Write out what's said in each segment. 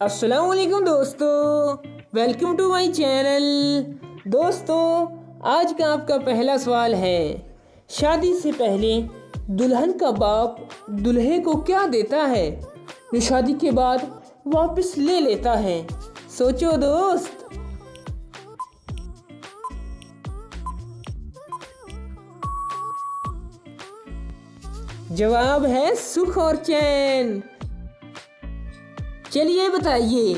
अस्सलाम वालेकुम दोस्तों, वेलकम टू माय चैनल। दोस्तों, आज का आपका पहला सवाल है, शादी से पहले दुल्हन का बाप दूल्हे को क्या देता है जो शादी के बाद वापस ले लेता है? सोचो दोस्त। जवाब है सुख और चैन। चलिए बताइए,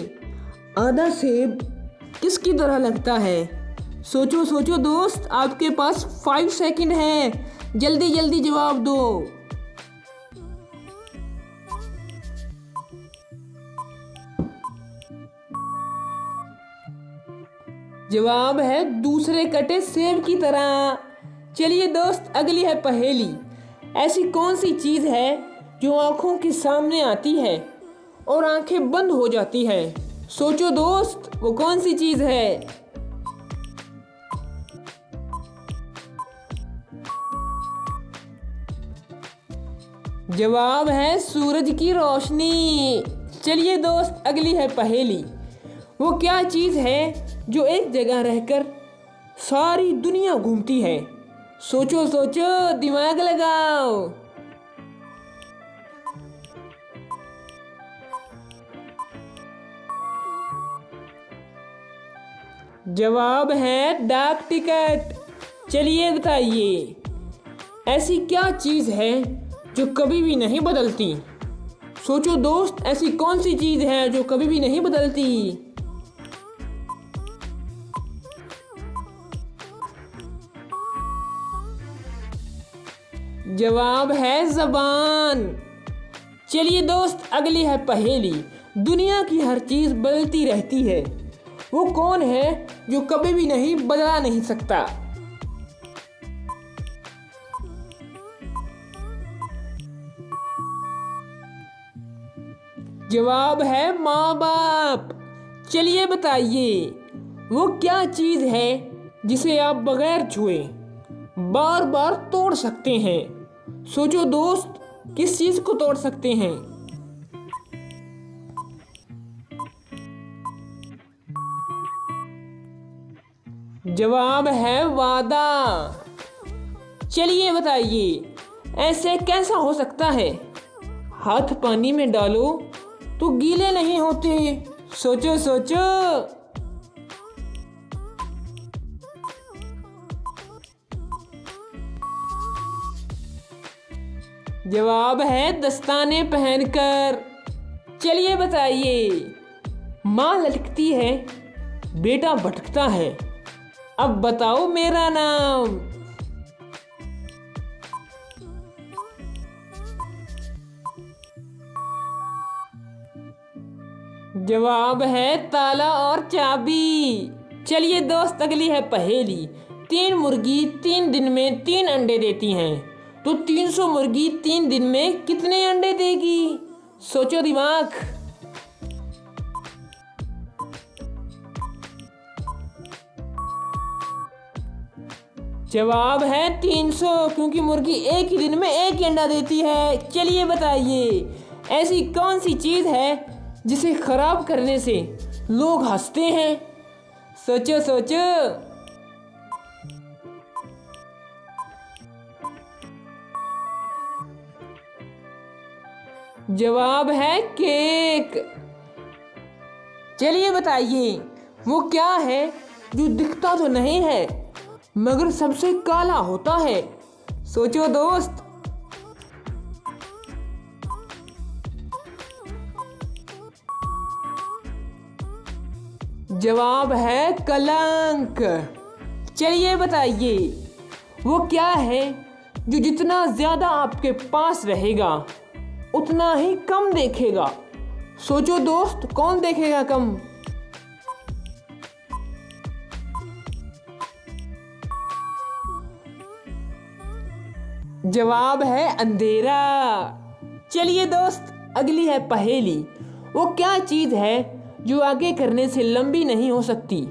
आधा सेब किसकी तरह लगता है? सोचो सोचो दोस्त, आपके पास 5 सेकंड है, जल्दी जल्दी जवाब दो। जवाब है दूसरे कटे सेब की तरह। चलिए दोस्त, अगली है पहेली। ऐसी कौन सी चीज़ है जो आंखों के सामने आती है और आंखें बंद हो जाती है? सोचो दोस्त, वो कौन सी चीज है? जवाब है सूरज की रोशनी। चलिए दोस्त, अगली है पहेली। वो क्या चीज है जो एक जगह रहकर सारी दुनिया घूमती है? सोचो सोचो, दिमाग लगाओ। जवाब है डाक टिकट। चलिए बताइए, ऐसी क्या चीज़ है जो कभी भी नहीं बदलती? सोचो दोस्त, ऐसी कौन सी चीज़ है जो कभी भी नहीं बदलती? जवाब है ज़बान। चलिए दोस्त, अगली है पहेली। दुनिया की हर चीज़ बदलती रहती है, वो कौन है जो कभी भी नहीं बदला नहीं सकता? जवाब है माँ बाप। चलिए बताइए, वो क्या चीज़ है जिसे आप बगैर छुए बार बार तोड़ सकते हैं? सोचो दोस्त, किस चीज़ को तोड़ सकते हैं? जवाब है वादा। चलिए बताइए, ऐसे कैसा हो सकता है? हाथ पानी में डालो तो गीले नहीं होते। सोचो सोचो। जवाब है दस्ताने पहनकर। चलिए बताइए, माँ लटकती है, बेटा भटकता है, अब बताओ मेरा नाम। जवाब है ताला और चाबी। चलिए दोस्त, अगली है पहेली। 3 मुर्गी 3 दिन में 3 अंडे देती हैं, तो 300 मुर्गी 3 दिन में कितने अंडे देगी? सोचो दिमाग। जवाब है 300, क्योंकि मुर्गी एक ही दिन में एक ही अंडा देती है। चलिए बताइए, ऐसी कौन सी चीज़ है जिसे खराब करने से लोग हंसते हैं? सोचो सोचो। जवाब है केक। चलिए बताइए, वो क्या है जो दिखता तो नहीं है मगर सबसे काला होता है? सोचो दोस्त। जवाब है कलंक। चलिए बताइए, वो क्या है जो जितना ज्यादा आपके पास रहेगा उतना ही कम देखेगा? सोचो दोस्त, कौन देखेगा कम? जवाब है अंधेरा। चलिए दोस्त, अगली है पहेली। वो क्या चीज़ है जो आगे करने से लंबी नहीं हो सकती,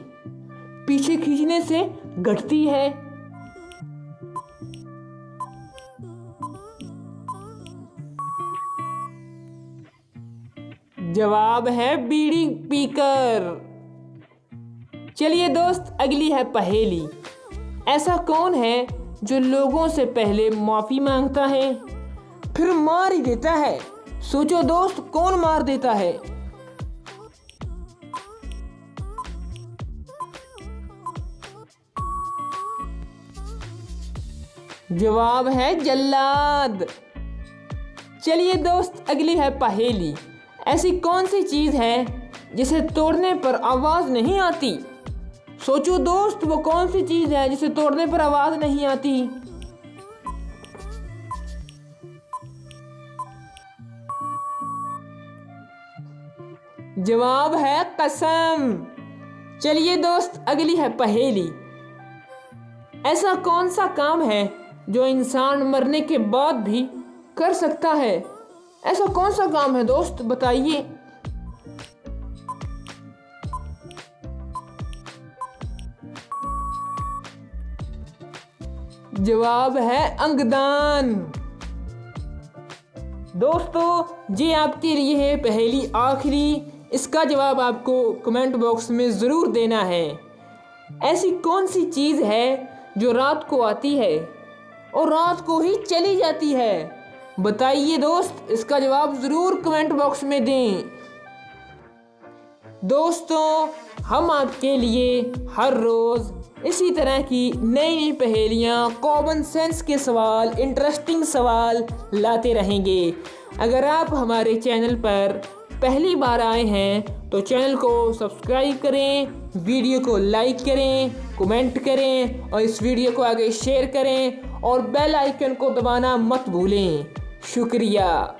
पीछे खींचने से घटती है? जवाब है बीड़ी पीकर। चलिए दोस्त, अगली है पहेली। ऐसा कौन है जो लोगों से पहले माफी मांगता है फिर मार ही देता है? सोचो दोस्त, कौन मार देता है? जवाब है जल्लाद। चलिए दोस्त, अगली है पहेली। ऐसी कौन सी चीज है जिसे तोड़ने पर आवाज नहीं आती? सोचो दोस्त, वो कौन सी चीज है जिसे तोड़ने पर आवाज नहीं आती? जवाब है कसम। चलिए दोस्त, अगली है पहेली। ऐसा कौन सा काम है जो इंसान मरने के बाद भी कर सकता है? ऐसा कौन सा काम है दोस्त, बताइए। जवाब है अंगदान। दोस्तों, ये आपके लिए है पहेली आखिरी। इसका जवाब आपको कमेंट बॉक्स में ज़रूर देना है। ऐसी कौन सी चीज़ है जो रात को आती है और रात को ही चली जाती है? बताइए दोस्त, इसका जवाब ज़रूर कमेंट बॉक्स में दें। दोस्तों, हम आपके लिए हर रोज़ इसी तरह की नई नई पहेलियाँ, कॉमन सेंस के सवाल, इंटरेस्टिंग सवाल लाते रहेंगे। अगर आप हमारे चैनल पर पहली बार आए हैं तो चैनल को सब्सक्राइब करें, वीडियो को लाइक करें, कमेंट करें और इस वीडियो को आगे शेयर करें और बेल आइकन को दबाना मत भूलें। शुक्रिया।